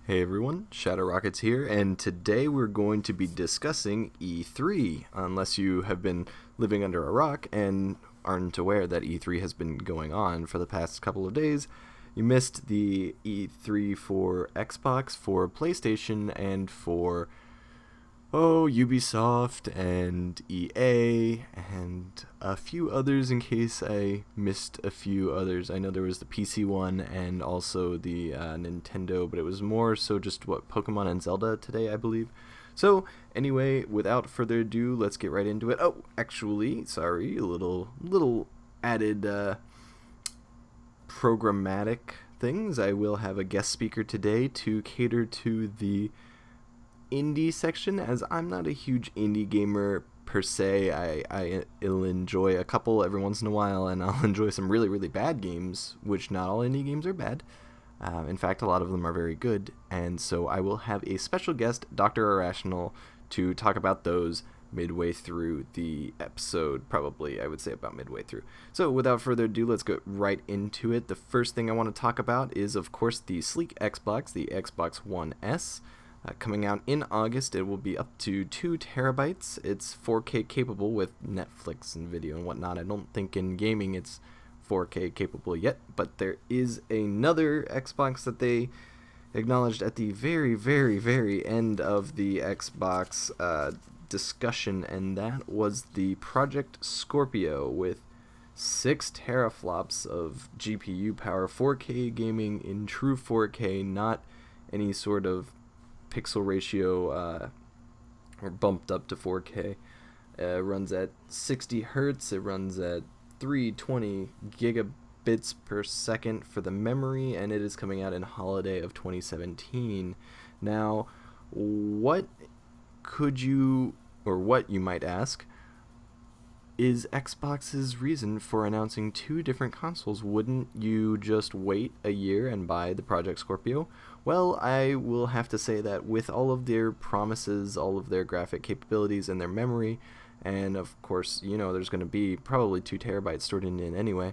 Hey everyone, Shadow Rockets here, and today we're going to be discussing E3. Unless you have been living under a rock and aren't aware that E3 has been going on for the past couple of days, you missed the E3 for Xbox, for PlayStation, and for Ubisoft and EA and a few others in case I missed a few others. I know there was the PC one and also the Nintendo, but it was more so just Pokemon and Zelda today, I believe. So anyway, without further ado, let's get right into it. Oh, actually, sorry, a little added programmatic things. I will have a guest speaker today to cater to the indie section, as I'm not a huge indie gamer per se. I'll enjoy a couple every once in a while, and I'll enjoy some really, really bad games, which not all indie games are bad. In fact, a lot of them are very good, and so I will have a special guest, Dr. Irrational, to talk about those midway through the episode, probably, I would say about midway through. So without further ado, let's get right into it. The first thing I want to talk about is, of course, the sleek Xbox, the Xbox One S. Coming out in August, it will be up to 2 terabytes. It's 4K capable with Netflix and video and whatnot. I don't think in gaming it's 4K capable yet, but there is another Xbox that they acknowledged at the very, very, very end of the Xbox discussion, and that was the Project Scorpio with 6 teraflops of GPU power, 4K gaming in true 4K, not any sort of pixel ratio or bumped up to 4K. It runs at 60 hertz. It runs at 320 gigabits per second for the memory, and it is coming out in holiday of 2017. Now, what you might ask, is Xbox's reason for announcing 2 different consoles? Wouldn't you just wait a year and buy the Project Scorpio? Well, I will have to say that with all of their promises, all of their graphic capabilities and their memory, and of course, there's going to be probably 2 terabytes stored in it anyway,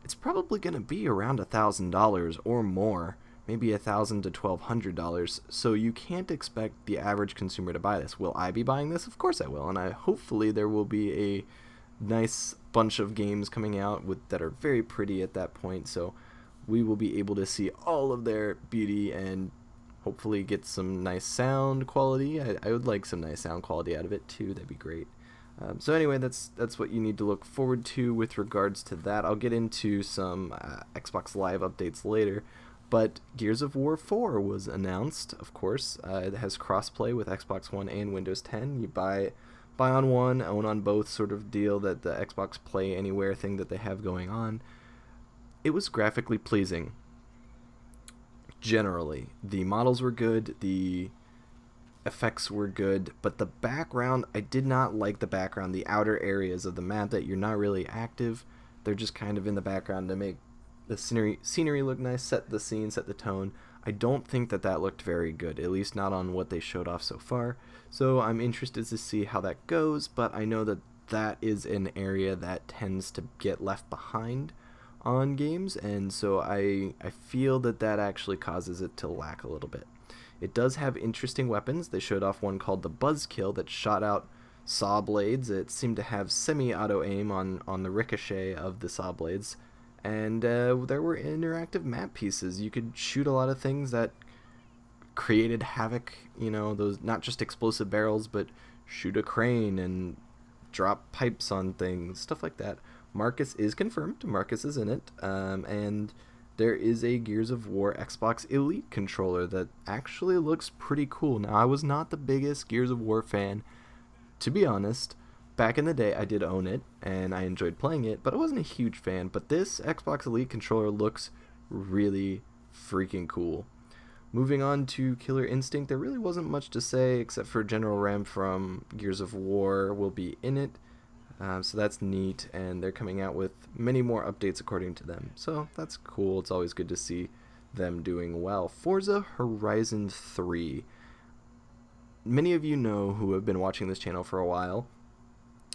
it's probably going to be around $1,000 or more, maybe $1,000 to $1,200. So you can't expect the average consumer to buy this. Will I be buying this? Of course I will, and hopefully there will be a nice bunch of games coming out that are very pretty at that point, so we will be able to see all of their beauty and hopefully get some nice sound quality. I would like some nice sound quality out of it too. That'd be great. So anyway, that's what you need to look forward to with regards to that. I'll get into some Xbox Live updates later, but Gears of War 4 was announced, of course. It has crossplay with Xbox One and Windows 10. You buy on one, own on both sort of deal, that the Xbox Play Anywhere thing that they have going on. It was graphically pleasing. Generally, the models were good, the effects were good, but the background, I did not like the background, the outer areas of the map that you're not really active. They're just kind of in the background to make the scenery look nice, set the scene, set the tone. I don't think that looked very good, at least not on what they showed off so far. So I'm interested to see how that goes, but I know that is an area that tends to get left behind on games, and so I feel that actually causes it to lack a little bit. It does have interesting weapons. They showed off one called the Buzzkill that shot out saw blades. It seemed to have semi-auto aim on the ricochet of the saw blades, and there were interactive map pieces. You could shoot a lot of things that created havoc, those not just explosive barrels, but shoot a crane and drop pipes on things, stuff like that. Marcus is confirmed. Marcus is in it, and there is a Gears of War Xbox Elite controller that actually looks pretty cool. Now, I was not the biggest Gears of War fan, to be honest. Back in the day, I did own it, and I enjoyed playing it, but I wasn't a huge fan. But this Xbox Elite controller looks really freaking cool. Moving on to Killer Instinct, there really wasn't much to say except for General Ram from Gears of War will be in it. So that's neat, and they're coming out with many more updates according to them. So that's cool. It's always good to see them doing well. Forza Horizon 3. Many of you know who have been watching this channel for a while.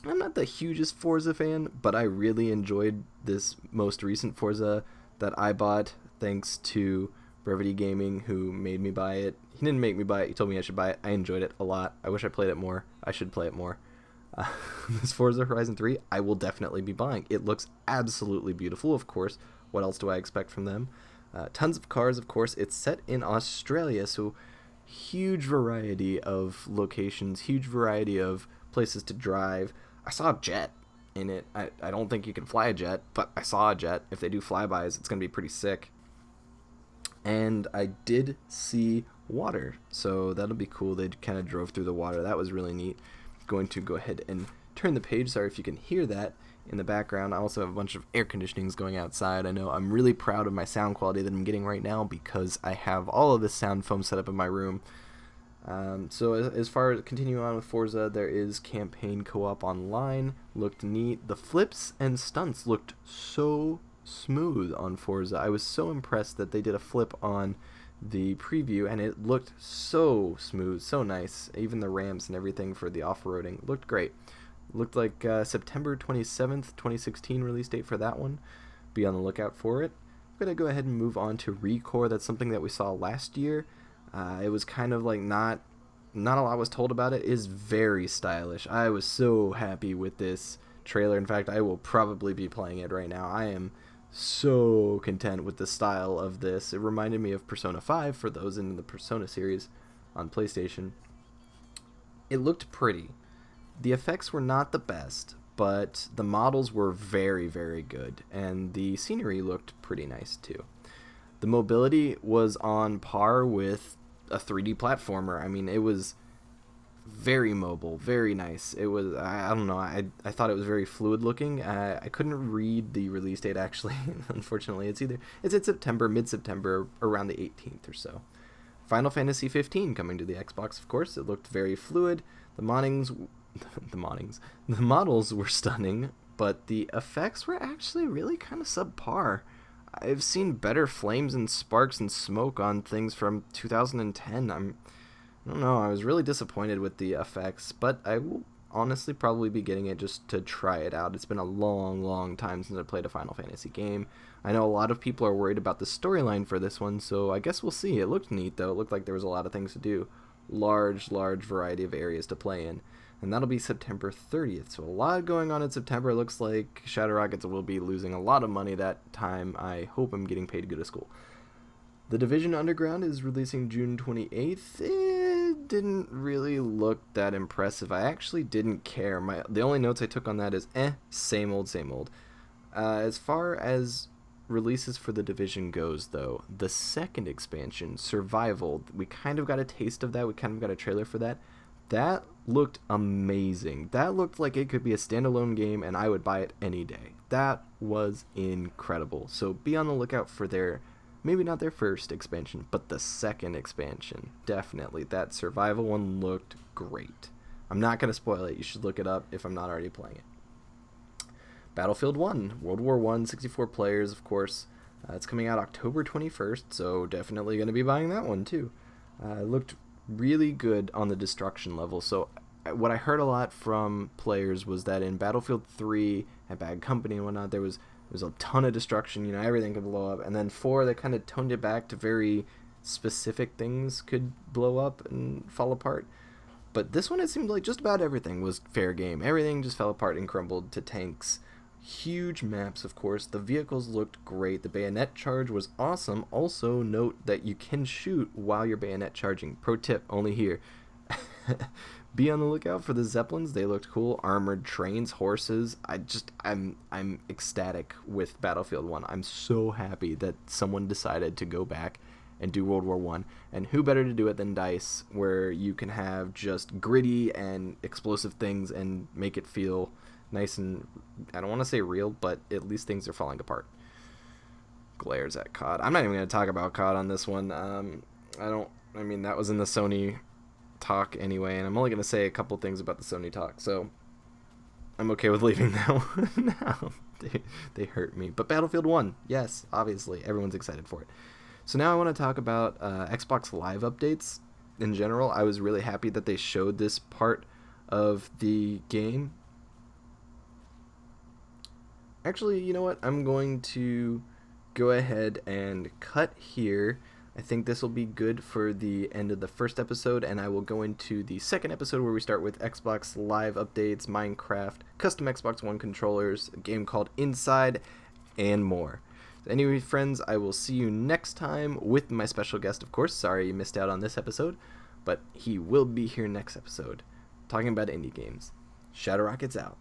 I'm not the hugest Forza fan, but I really enjoyed this most recent Forza that I bought thanks to Brevity Gaming, who made me buy it. He didn't make me buy it. He told me I should buy it. I enjoyed it a lot. I wish I played it more. I should play it more. Uh, this Forza Horizon 3, I will definitely be buying. It looks absolutely beautiful, of course. What else do I expect from them? Tons of cars, of course. It's set in Australia, so huge variety of locations, huge variety of places to drive. I saw a jet in it. I don't think you can fly a jet, but I saw a jet. If they do flybys, it's going to be pretty sick. And I did see water, so that'll be cool. They kind of drove through the water. That was really neat. Going to go ahead and turn the page. Sorry if you can hear that in the background. I also have a bunch of air conditionings going outside. I know I'm really proud of my sound quality that I'm getting right now because I have all of this sound foam set up in my room. So as far as continuing on with Forza, there is campaign co-op online. Looked neat. The flips and stunts looked so smooth on Forza. I was so impressed that they did a flip on the preview and it looked so smooth, so nice. Even the ramps and everything for the off-roading looked great. Looked like September 27th, 2016 release date for that one. Be on the lookout for it. I'm going to go ahead and move on to Recore. That's something that we saw last year. It was kind of like not a lot was told about it. It is very stylish. I was so happy with this trailer. In fact, I will probably be playing it right now. I am so content with the style of this. It reminded me of Persona 5 for those in the Persona series on PlayStation. It looked pretty. The effects were not the best, but the models were very, very good, and the scenery looked pretty nice too. The mobility was on par with a 3D platformer. I mean, it was very mobile, very nice. It was, I don't know, I thought it was very fluid looking. I couldn't read the release date actually, unfortunately. It's in September, mid-September, around the 18th or so. Final Fantasy 15 coming to the Xbox, of course. It looked very fluid. The models were stunning, but the effects were actually really kind of subpar. I've seen better flames and sparks and smoke on things from 2010. I don't know, I was really disappointed with the effects, but I will honestly probably be getting it just to try it out. It's been a long time since I played a Final Fantasy game. I know a lot of people are worried about the storyline for this one, so I guess we'll see. It looked neat, though. It looked like there was a lot of things to do. Large variety of areas to play in. And that'll be September 30th, so a lot going on in September. It looks like Shadow Rockets will be losing a lot of money that time. I hope I'm getting paid to go to school. The Division Underground is releasing June 28th. It didn't really look that impressive. I actually didn't care. The only notes I took on that is, same old. As far as releases for the Division goes, though, the second expansion, Survival, we kind of got a taste of that. We kind of got a trailer for that. That looked amazing. That looked like it could be a standalone game, and I would buy it any day. That was incredible. So be on the lookout for maybe not their first expansion, but the second expansion. Definitely. That Survival one looked great. I'm not going to spoil it. You should look it up if I'm not already playing it. Battlefield 1, World War 1, 64 players, of course. It's coming out October 21st, so definitely going to be buying that one, too. It looked really good on the destruction level. So what I heard a lot from players was that in Battlefield 3 and Bad Company and whatnot, there was a ton of destruction, everything could blow up. And then 4, they kind of toned it back to very specific things could blow up and fall apart. But this one, it seemed like just about everything was fair game. Everything just fell apart and crumbled to tanks. Huge maps, of course. The vehicles looked great. The bayonet charge was awesome. Also, note that you can shoot while you're bayonet charging. Pro tip, only here. Be on the lookout for the Zeppelins. They looked cool. Armored trains, horses. I'm ecstatic with Battlefield 1. I'm so happy that someone decided to go back and do World War 1. And who better to do it than DICE, where you can have just gritty and explosive things and make it feel nice and, I don't want to say real, but at least things are falling apart. Glares at COD. I'm not even going to talk about COD on this one. That was in the Sony talk anyway, and I'm only going to say a couple things about the Sony talk, so I'm okay with leaving that one now. They hurt me. But Battlefield 1, yes, obviously, everyone's excited for it. So now I want to talk about Xbox Live updates in general. I was really happy that they showed this part of the game. Actually, you know what? I'm going to go ahead and cut here. I think this will be good for the end of the first episode, and I will go into the second episode where we start with Xbox Live updates, Minecraft, custom Xbox One controllers, a game called Inside, and more. Anyway, friends, I will see you next time with my special guest, of course. Sorry you missed out on this episode, but he will be here next episode, talking about indie games. Shadow Rockets out.